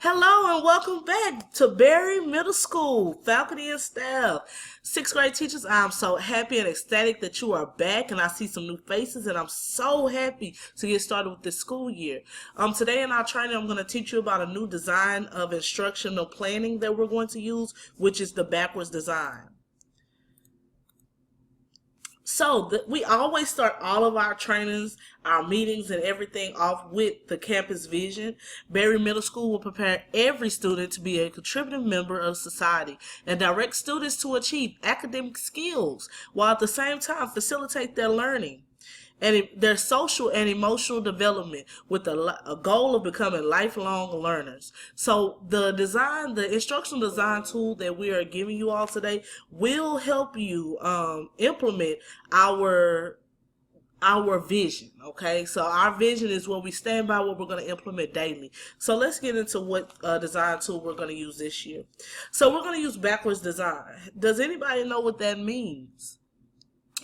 Hello and welcome back to Berry Middle School, faculty and staff. Sixth grade teachers, I'm so happy and ecstatic that you are back and I see some new faces and I'm so happy to get started with this school year. Today in our training, I'm going to teach you about a new design of instructional planning that we're going to use, which is the backwards design. So we always start all of our trainings, our meetings, and everything off with the campus vision. Berry Middle School will prepare every student to be a contributing member of society and direct students to achieve academic skills while at the same time facilitate their learning and their social and emotional development with a goal of becoming lifelong learners. So the instructional design tool that we are giving you all today will help you implement our vision. Okay, so our vision is what we stand by, what we're going to implement daily. So let's get into what design tool we're going to use this year. So we're going to use backwards design. Does anybody know what that means?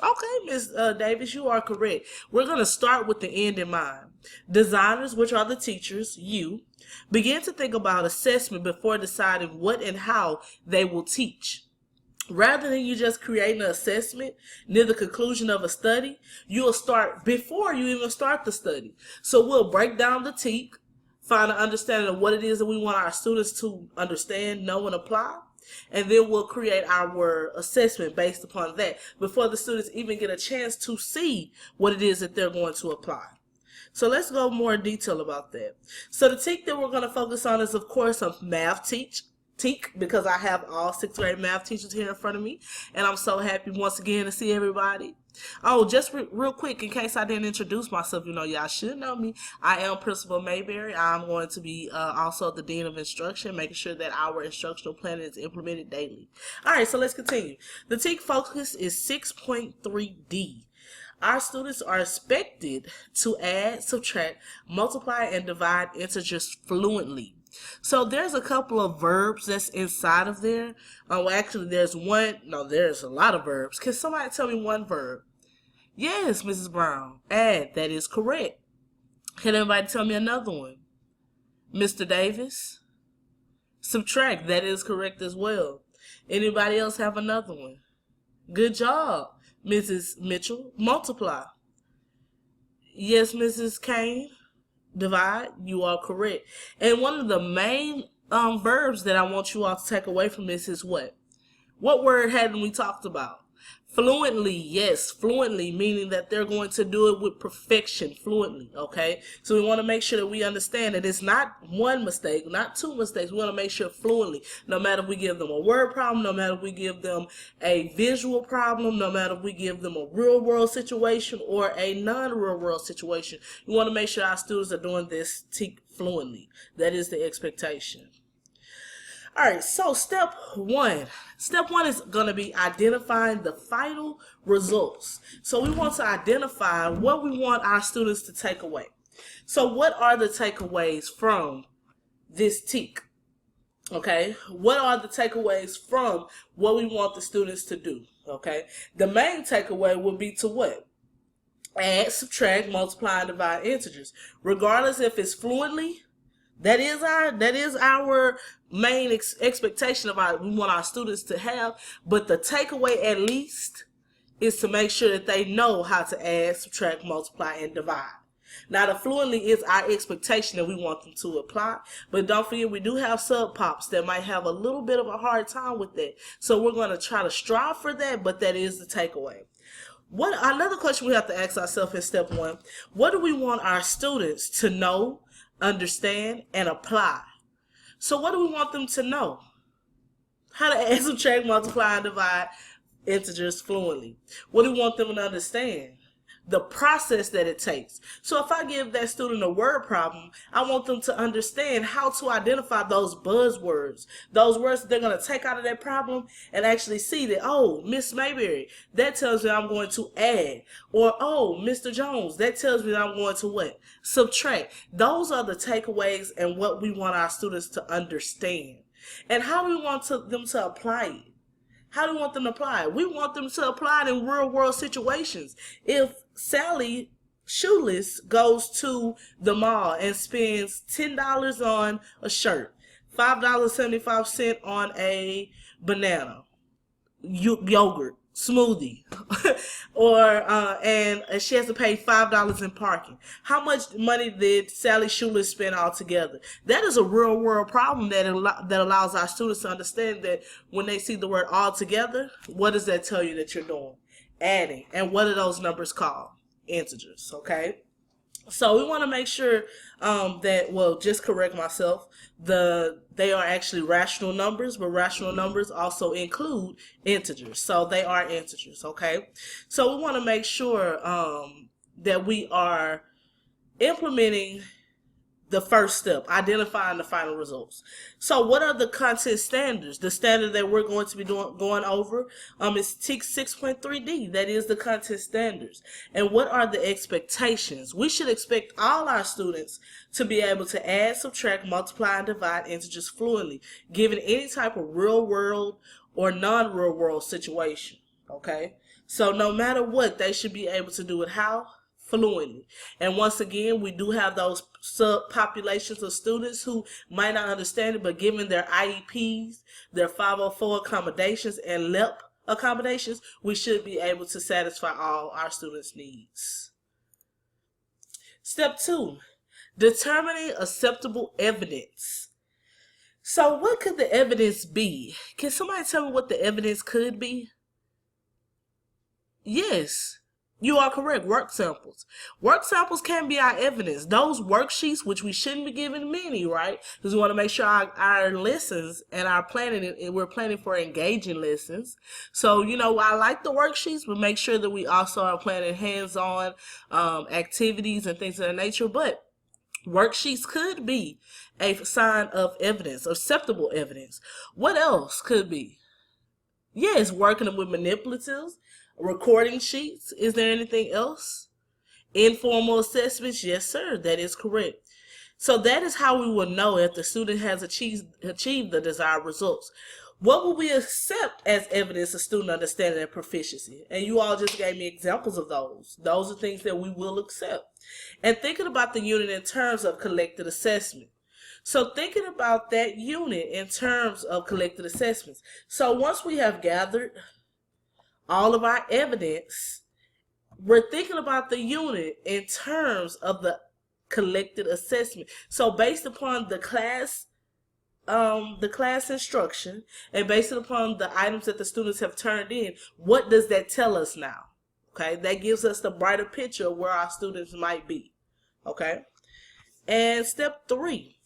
Okay, Ms. Davis, you are correct. We're going to start with the end in mind. Designers, which are the teachers, you, begin to think about assessment before deciding what and how they will teach. Rather than you just creating an assessment near the conclusion of a study, you will start before you even start the study. So we'll break down the TEAC, find an understanding of what it is that we want our students to understand, know, and apply. And then we'll create our assessment based upon that before the students even get a chance to see what it is that they're going to apply. So let's go more in detail about that. So the TEAC that we're going to focus on is, of course, a math TEAC, because I have all sixth grade math teachers here in front of me. And I'm so happy once again to see everybody. Oh, just real quick, in case I didn't introduce myself, y'all should know me. I am Principal Mayberry. I'm going to be also the Dean of Instruction, making sure that our instructional plan is implemented daily. All right, so let's continue. The TEAC focus is 6.3D. Our students are expected to add, subtract, multiply, and divide integers fluently. So there's a couple of verbs that's inside of there. Well, actually, there's a lot of verbs. Can somebody tell me one verb? Yes, Mrs. Brown. Add, that is correct. Can anybody tell me another one? Mr. Davis? Subtract, that is correct as well. Anybody else have another one? Good job, Mrs. Mitchell. Multiply. Yes, Mrs. Kane. Divide, you are correct. And one of the main verbs that I want you all to take away from this is what? What word hadn't we talked about? Fluently, yes, fluently, meaning that they're going to do it with perfection, fluently, okay? So we want to make sure that we understand that it's not one mistake, not two mistakes. We want to make sure fluently, no matter if we give them a word problem, no matter if we give them a visual problem, no matter if we give them a real-world situation or a non-real-world situation, we want to make sure our students are doing this TEAC fluently. That is the expectation. All right, so step one. Step one is going to be identifying the final results. So we want to identify what we want our students to take away. So what are the takeaways from this TEAC? Okay, what are the takeaways from what we want the students to do? Okay, the main takeaway would be to what? Add, subtract, multiply, and divide integers. Regardless if it's fluently, that is our main expectation of we want our students to have, but the takeaway at least is to make sure that they know how to add, subtract, multiply, and divide. Now the fluently is our expectation that we want them to apply, but don't forget we do have sub-pops that might have a little bit of a hard time with that. So we're going to try to strive for that, but that is the takeaway. Another question we have to ask ourselves in step one, what do we want our students to know, understand, and apply? So what do we want them to know? How to add, subtract, multiply, and divide integers fluently. What do we want them to understand? The process that it takes. So if I give that student a word problem, I want them to understand how to identify those buzzwords, those words that they're going to take out of that problem and actually see that, oh, Miss Mayberry, that tells me I'm going to add. Or, oh, Mr. Jones, that tells me that I'm going to what? Subtract. Those are the takeaways and what we want our students to understand. And how we want them to apply it. How do we want them to apply it? We want them to apply it in real world situations. If Sally Shoeless goes to the mall and spends $10 on a shirt, $5.75 on a banana, yogurt, smoothie, or and she has to pay $5 in parking. How much money did Sally Schuler spend altogether? That is a real world problem that allows our students to understand that when they see the word altogether, what does that tell you that you're doing? Adding. And what are those numbers called? Integers. Okay. So we want to make sure that, well, just correct myself, they are actually rational numbers, but rational numbers also include integers. So they are integers, okay? So we want to make sure that we are implementing the first step, identifying the final results. So what are the content standards? The standard that we're going to be going over is TIC 6.3D. That is the content standards. And what are the expectations? We should expect all our students to be able to add, subtract, multiply, and divide integers fluently, given any type of real world or non-real world situation. Okay? So no matter what, they should be able to do it how? Fluently. And once again, we do have those subpopulations of students who might not understand it, but given their IEPs, their 504 accommodations, and LEP accommodations, we should be able to satisfy all our students' needs. Step 2, determining acceptable evidence. So what could the evidence be? Can somebody tell me what the evidence could be? Yes. You are correct. Work samples. Work samples can be our evidence. Those worksheets, which we shouldn't be giving many, right? Because we want to make sure our lessons and our planning, and we're planning for engaging lessons. So, you know, I like the worksheets, but make sure that we also are planning hands-on activities and things of that nature. But worksheets could be a sign of evidence, acceptable evidence. What else could be? Yes, working with manipulatives. Recording sheets. Is there anything else? Informal assessments. Yes, sir. That is correct. So that is how we will know if the student has achieved the desired results. What will we accept as evidence of student understanding and proficiency? And you all just gave me examples of those. Those are things that we will accept. And thinking about the unit in terms of collected assessment. So thinking about that unit in terms of collected assessments. So once we have gathered all of our evidence, we're thinking about the unit in terms of the collected assessment. So based upon the class instruction and based upon the items that the students have turned in, what does that tell us now? Okay, that gives us the brighter picture of where our students might be. Okay, and step 3,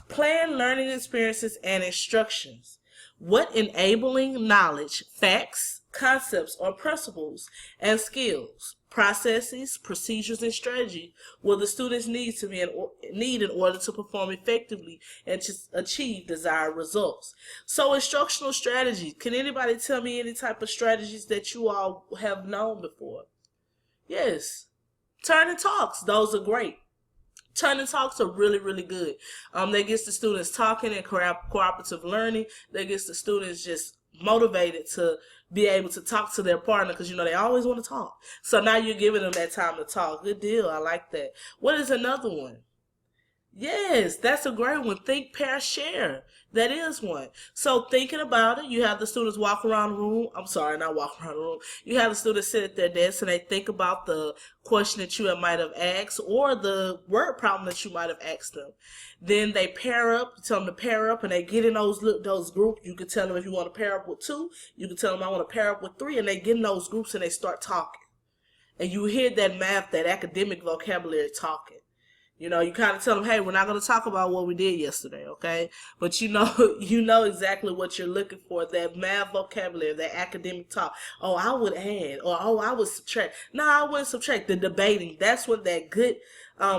plan learning experiences and instructions. What enabling knowledge, facts, concepts, or principles and skills, processes, procedures, and strategy will the students need in order to perform effectively and to achieve desired results? So instructional strategies. Can anybody tell me any type of strategies that you all have known before? Yes. Turn and talks. Those are great. Turn and talks are really, really good. That gets the students talking and cooperative learning. That gets the students just motivated to be able to talk to their partner, because you know they always want to talk. So now you're giving them that time to talk. Good deal. I like that. What is another one? Yes, that's a great one. Think, pair, share. That is one. So thinking about it, you have the students walk around the room. I'm sorry, not walk around the room. You have the students sit at their desk and they think about the question that you might have asked or the word problem that you might have asked them. Then they pair up. You tell them to pair up and they get in those groups. You can tell them if you want to pair up with 2. You can tell them I want to pair up with 3, and they get in those groups and they start talking. And you hear that math, that academic vocabulary talking. You know, you kind of tell them, hey, we're not going to talk about what we did yesterday, okay? But you know exactly what you're looking for, that math vocabulary, that academic talk. Oh, I would add, or oh, I would subtract. No, I wouldn't subtract. The debating, that's when that good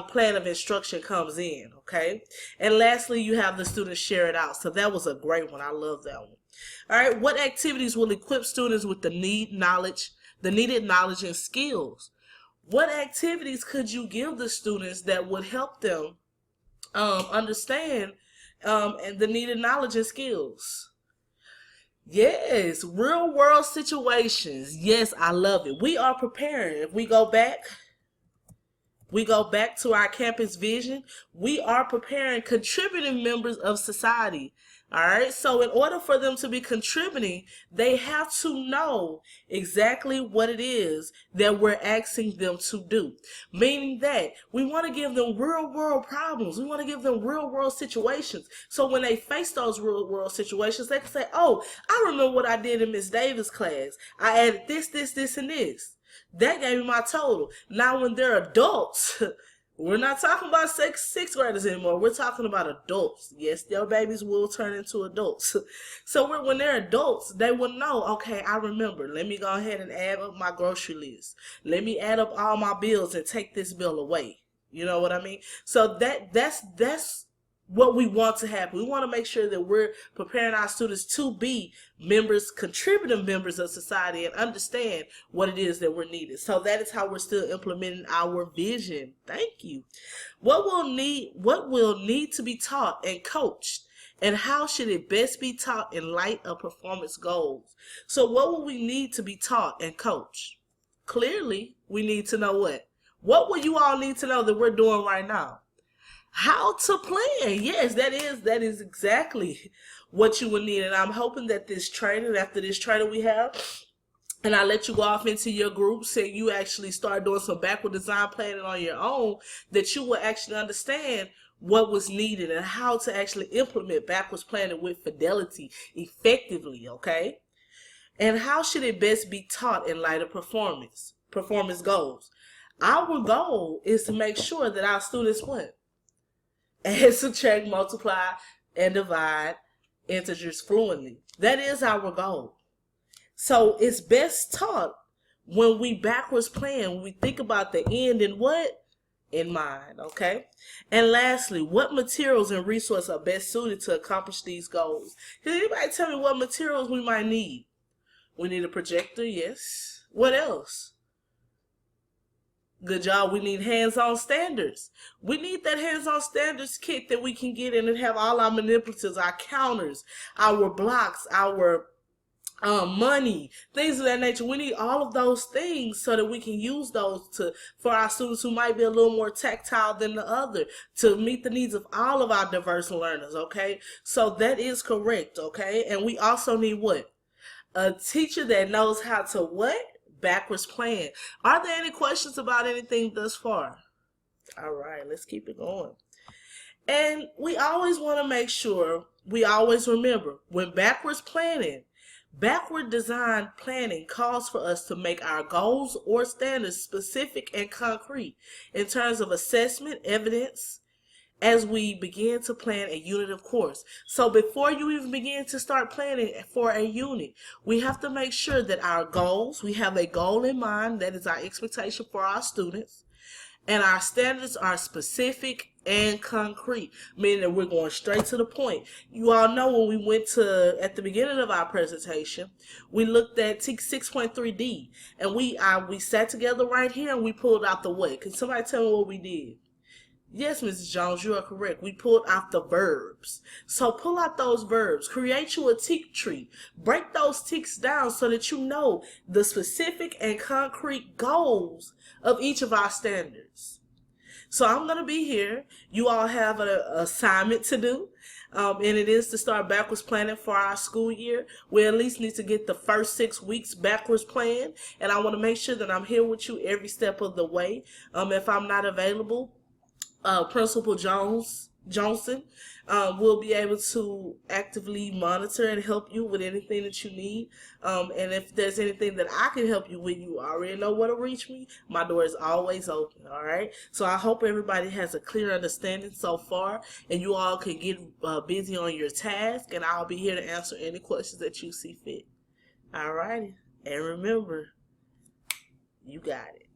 plan of instruction comes in, okay? And lastly, you have the students share it out. So that was a great one. I love that one. All right, what activities will equip students with the needed knowledge and skills? What activities could you give the students that would help them understand and the needed knowledge and skills? Yes, real world situations. Yes, I love it. We are preparing. If we go back, We go back to our campus vision. We are preparing contributing members of society. All right. So in order for them to be contributing, they have to know exactly what it is that we're asking them to do. Meaning that we want to give them real world problems. We want to give them real world situations. So when they face those real world situations, they can say, oh, I remember what I did in Miss Davis' class. I added this, this, and this. That gave me my total. Now when they're adults, we're not talking about sixth graders anymore. We're talking about adults. Yes, their babies will turn into adults. So when they're adults, they will know, okay, I remember. Let me go ahead and add up my grocery list. Let me add up all my bills and take this bill away. You know what I mean? So that's what we want to happen. We want to make sure that we're preparing our students to be members, contributing members of society, and understand what it is that we're needed. So that is how we're still implementing our vision. Thank you. What will need to be taught and coached, and how should it best be taught in light of performance goals? So what will we need to be taught and coached? Clearly, we need to know what? What will you all need to know that we're doing right now? How to plan. Yes, that is exactly what you will need. And I'm hoping that this training, after this training we have, and I let you go off into your groups and you actually start doing some backward design planning on your own, that you will actually understand what was needed and how to actually implement backwards planning with fidelity effectively, okay? And how should it best be taught in light of performance goals? Our goal is to make sure that our students what? Add, subtract, multiply, and divide integers fluently. That is our goal. So it's best taught when we backwards plan, when we think about the end and what? In mind, okay? And lastly, what materials and resources are best suited to accomplish these goals? Can anybody tell me what materials we might need? We need a projector, yes. What else? Good job. We need hands-on standards. We need that hands-on standards kit that we can get in and have all our manipulatives, our counters, our blocks, our money, things of that nature. We need all of those things so that we can use those for our students who might be a little more tactile than the other, to meet the needs of all of our diverse learners, okay? So that is correct, okay? And we also need what? A teacher that knows how to what? Backwards plan. Are there any questions about anything thus far? All right, let's keep it going. And we always want to make sure we always remember, when backward design planning calls for us to make our goals or standards specific and concrete in terms of assessment, evidence, as we begin to plan a unit of course. So before you even begin to start planning for a unit, we have to make sure that our goals, we have a goal in mind, that is our expectation for our students, and our standards are specific and concrete, meaning that we're going straight to the point. You all know when we went at the beginning of our presentation, we looked at 6.3D, and we sat together right here and we pulled out the what? Can somebody tell me what we did? Yes, Mrs. Jones, you are correct. We pulled out the verbs. So pull out those verbs. Create you a tick tree. Break those ticks down so that you know the specific and concrete goals of each of our standards. So I'm going to be here. You all have an assignment to do, and it is to start backwards planning for our school year. We at least need to get the first 6 weeks backwards planned, and I want to make sure that I'm here with you every step of the way. If I'm not available, Principal Johnson will be able to actively monitor and help you with anything that you need. And if there's anything that I can help you with, you already know where to reach me. My door is always open, all right? So I hope everybody has a clear understanding so far, and you all can get busy on your task, and I'll be here to answer any questions that you see fit. All righty. And remember, you got it.